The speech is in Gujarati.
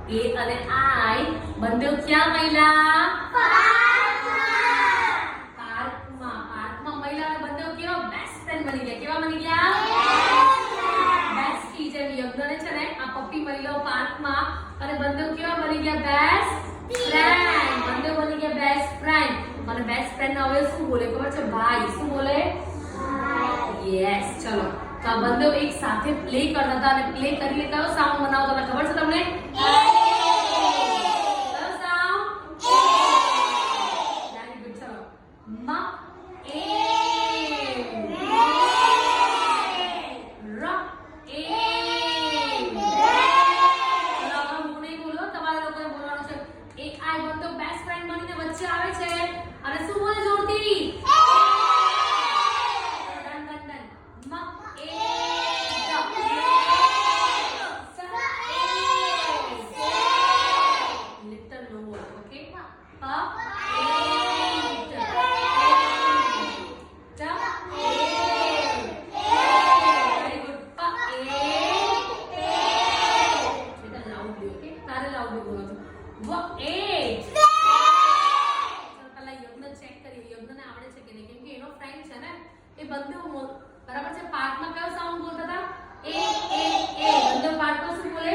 એ અને આઈ બંને ક્યાં મળ્યા? પાર્કમાં. પાર્કમાં મળ્યા અને બંને કેવા બેસ્ટ ફ્રેન્ડ બની ગયા. કેવા બની ગયા? બેસ્ટી. જેમ યજ્ઞને છે ને આ પપ્પી મળ્યો પાર્કમાં અને બંને કેવા બની ગયા? Best friend. બંને બની ગયા બેસ્ટ ફ્રેન્ડ. અને બેસ્ટ ફ્રેન્ડ હવે શું બોલે ખબર છે? ભાઈ. શું બોલે? યસ. ચલો તો આ બંને એક સાથે પ્લે કરતા હતા અને પ્લે કરીને કયો સાઉન્ડ બનાવતા હતા ખબર છે તમને? કયો સાઉન્ડ? Very good. ચલો મ એ ર એ. ચલો હવે હું નહીં બોલું, તમારે લોકોએ બોલવાનું છે. એ આઈ બંને બેસ્ટ ફ્રેન્ડ બનીને વચ્ચે આવે છે અને શું બોલે જોરથી? બરાબર છે. પાર્કમાં કયો સાઉન્ડ બોલતા હતા? એ બંને પાર્કમાં શું બોલે?